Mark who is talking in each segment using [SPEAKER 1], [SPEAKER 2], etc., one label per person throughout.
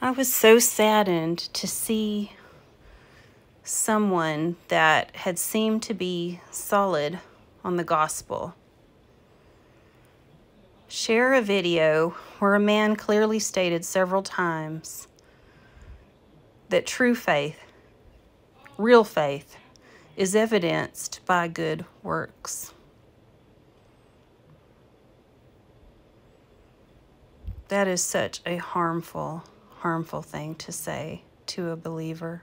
[SPEAKER 1] I was so saddened to see someone that had seemed to be solid on the gospel share a video where a man clearly stated several times that true faith, real faith, is evidenced by good works. That is such a harmful thing to say to a believer.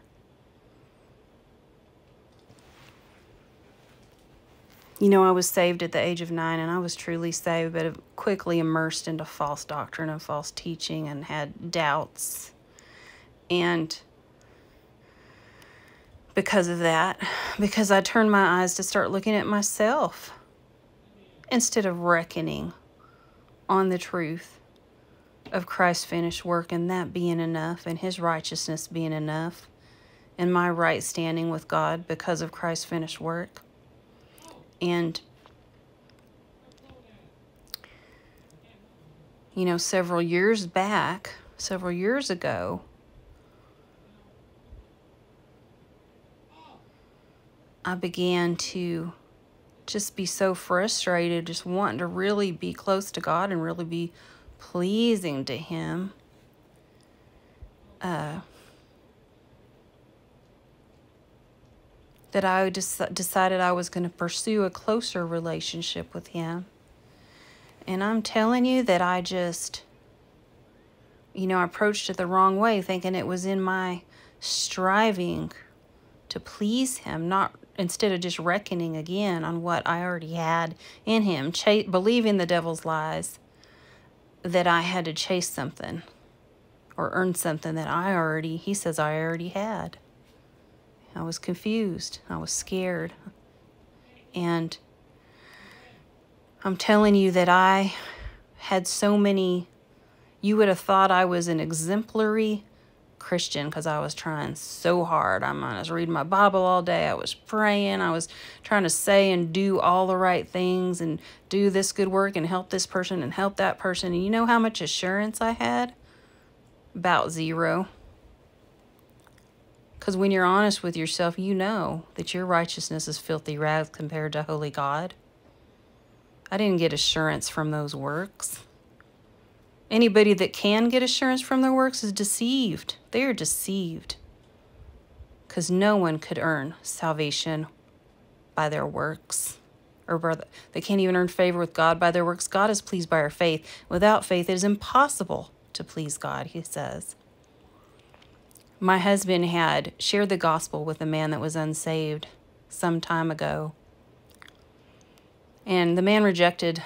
[SPEAKER 1] You know, I was saved at the age of 9, and I was truly saved, but quickly immersed into false doctrine and false teaching and had doubts. And because of that, because I turned my eyes to start looking at myself instead of reckoning on the truth of Christ's finished work and that being enough and his righteousness being enough and my right standing with God because of Christ's finished work. And, you know, several years ago, I began to just be so frustrated, just wanting to really be close to God and really be pleasing to him. That I just decided I was going to pursue a closer relationship with him. And I'm telling you that I just, you know, approached it the wrong way, thinking it was in my striving to please him, not instead of just reckoning again on what I already had in him, believing the devil's lies that I had to chase something or earn something that he says I already had. I was confused. I was scared. And I'm telling you that I had so many, you would have thought I was an exemplary Christian because I was trying so hard. I was reading my Bible all day. I was praying. I was trying to say and do all the right things and do this good work and help this person and help that person. And you know how much assurance I had? About zero. Because when you're honest with yourself, you know that your righteousness is filthy rags compared to holy God. I didn't get assurance from those works. Anybody that can get assurance from their works is deceived. They are deceived. Because no one could earn salvation by their works. They can't even earn favor with God by their works. God is pleased by our faith. Without faith, it is impossible to please God, he says. My husband had shared the gospel with a man that was unsaved some time ago. And the man rejected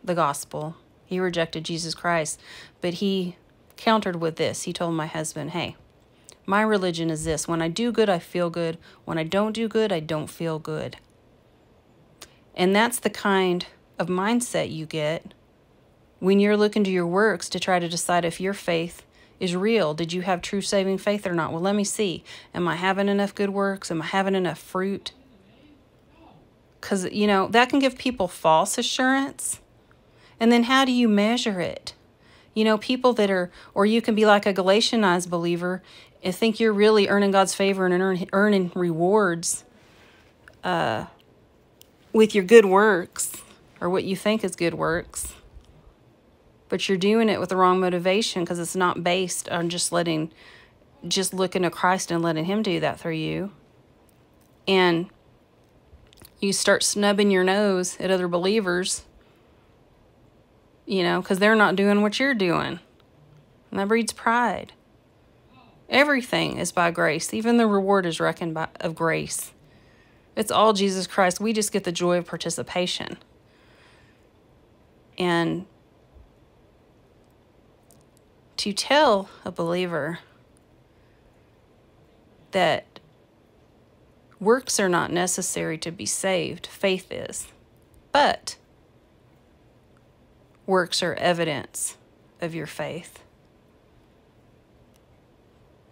[SPEAKER 1] the gospel. He rejected Jesus Christ. But he countered with this. He told my husband, hey, my religion is this. When I do good, I feel good. When I don't do good, I don't feel good. And that's the kind of mindset you get when you're looking to your works to try to decide if your faith is real. Did you have true saving faith or not? Well, let me see. Am I having enough good works? Am I having enough fruit? Because, you know, that can give people false assurance. And then how do you measure it? You know, people that are, or you can be like a Galatianized believer and think you're really earning God's favor and earning rewards with your good works or what you think is good works. But you're doing it with the wrong motivation because it's not based on just looking to Christ and letting him do that through you. And you start snubbing your nose at other believers, you know, because they're not doing what you're doing. And that breeds pride. Everything is by grace. Even the reward is reckoned of grace. It's all Jesus Christ. We just get the joy of participation. And to tell a believer that works are not necessary to be saved, faith is, but works are evidence of your faith.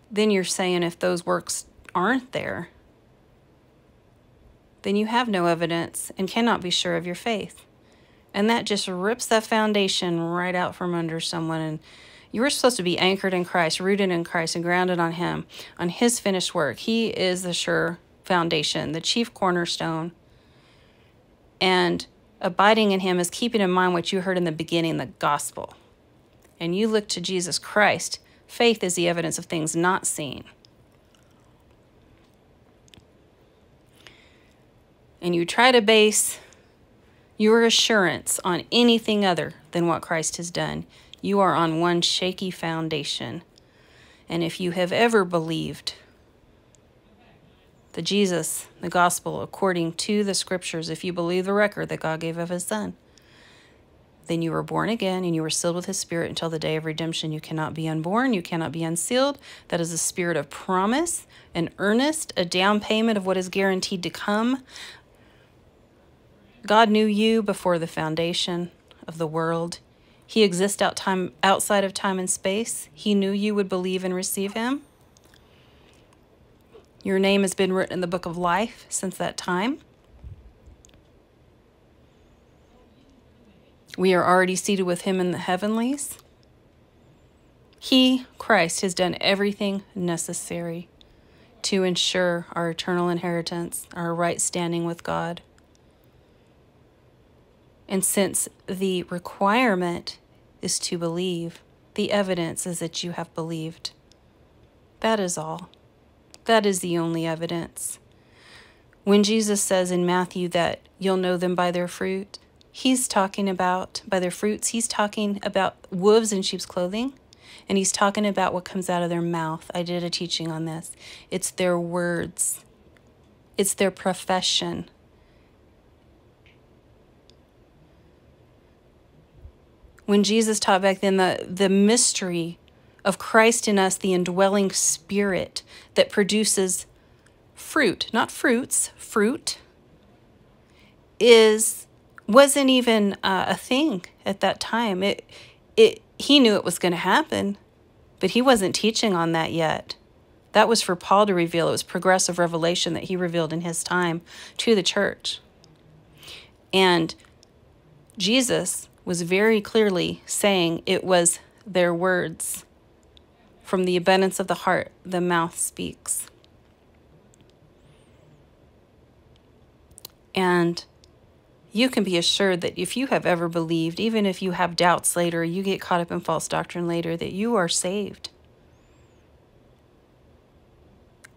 [SPEAKER 1] Then you're saying if those works aren't there, then you have no evidence and cannot be sure of your faith. And that just rips that foundation right out from under someone. And You were supposed to be anchored in Christ, rooted in Christ, and grounded on him, on his finished work. He is the sure foundation, the chief cornerstone. And abiding in him is keeping in mind what you heard in the beginning, the gospel. And you look to Jesus Christ. Faith is the evidence of things not seen. And you try to base your assurance on anything other than what Christ has done, you are on one shaky foundation. And if you have ever believed the Jesus, the gospel, according to the scriptures, if you believe the record that God gave of his son, then you were born again and you were sealed with his spirit until the day of redemption. You cannot be unborn. You cannot be unsealed. That is a spirit of promise, an earnest, a down payment of what is guaranteed to come. God knew you before the foundation of the world. He exists outside of time and space. He knew you would believe and receive him. Your name has been written in the book of life since that time. We are already seated with him in the heavenlies. He, Christ, has done everything necessary to ensure our eternal inheritance, our right standing with God. And since the requirement is to believe, the evidence is that you have believed. That is all. That is the only evidence. When Jesus says in Matthew that you'll know them by their fruit, he's talking about, by their fruits, he's talking about wolves in sheep's clothing, and he's talking about what comes out of their mouth. I did a teaching on this. It's their words. It's their profession. When Jesus taught back then, the mystery of Christ in us, the indwelling spirit that produces fruit, not fruits, fruit, wasn't even a thing at that time. He knew it was going to happen, but he wasn't teaching on that yet. That was for Paul to reveal. It was progressive revelation that he revealed in his time to the church. And Jesus was very clearly saying it was their words. From the abundance of the heart, the mouth speaks. And you can be assured that if you have ever believed, even if you have doubts later, you get caught up in false doctrine later, that you are saved.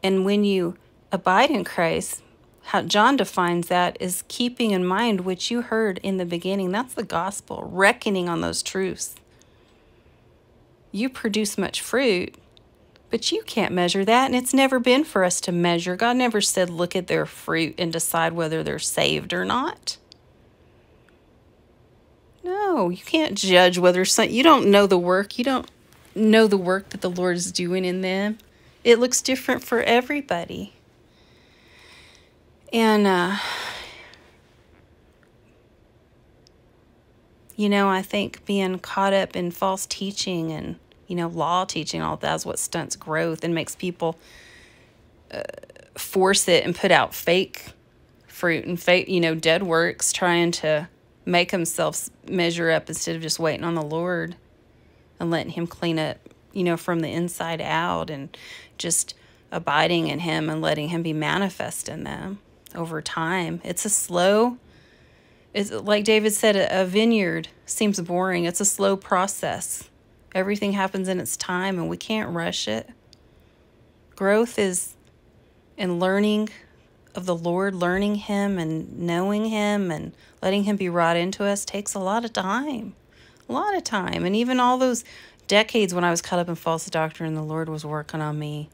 [SPEAKER 1] And when you abide in Christ, how John defines that is keeping in mind what you heard in the beginning. That's the gospel, reckoning on those truths. You produce much fruit, but you can't measure that, and it's never been for us to measure. God never said, look at their fruit and decide whether they're saved or not. No, you can't judge whether you don't know the work. You don't know the work that the Lord is doing in them. It looks different for everybody. And, I think being caught up in false teaching and, law teaching, all that is what stunts growth and makes people force it and put out fake fruit and fake, dead works, trying to make themselves measure up instead of just waiting on the Lord and letting him clean up, from the inside out, and just abiding in him and letting him be manifest in them over time. It's like David said, a vineyard seems boring. It's a slow process. Everything happens in its time, and we can't rush it. Growth is in learning of the Lord, learning him and knowing him and letting him be wrought into us takes a lot of time. A lot of time. And even all those decades when I was caught up in false doctrine, the Lord was working on me.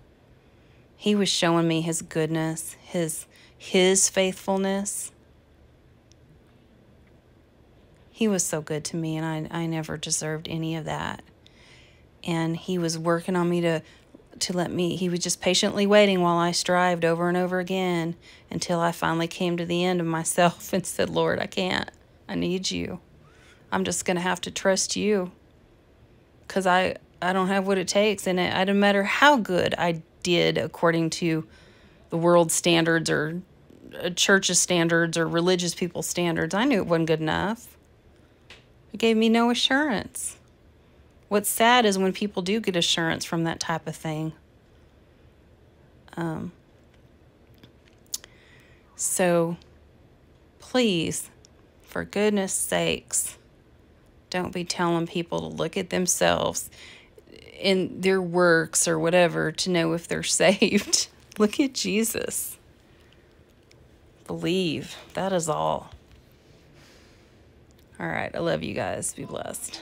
[SPEAKER 1] He was showing me his goodness, his faithfulness. He was so good to me, and I never deserved any of that. And he was working on me to let me, he was just patiently waiting while I strived over and over again until I finally came to the end of myself and said, Lord, I can't. I need you. I'm just going to have to trust you, because I don't have what it takes. And it doesn't matter how good I did according to the world's standards or church's standards or religious people's standards. I knew it wasn't good enough. It gave me no assurance. What's sad is when people do get assurance from that type of thing. So please, for goodness sakes, don't be telling people to look at themselves in their works or whatever to know if they're saved. Look at Jesus. Believe. That is all. All right. I love you guys. Be blessed.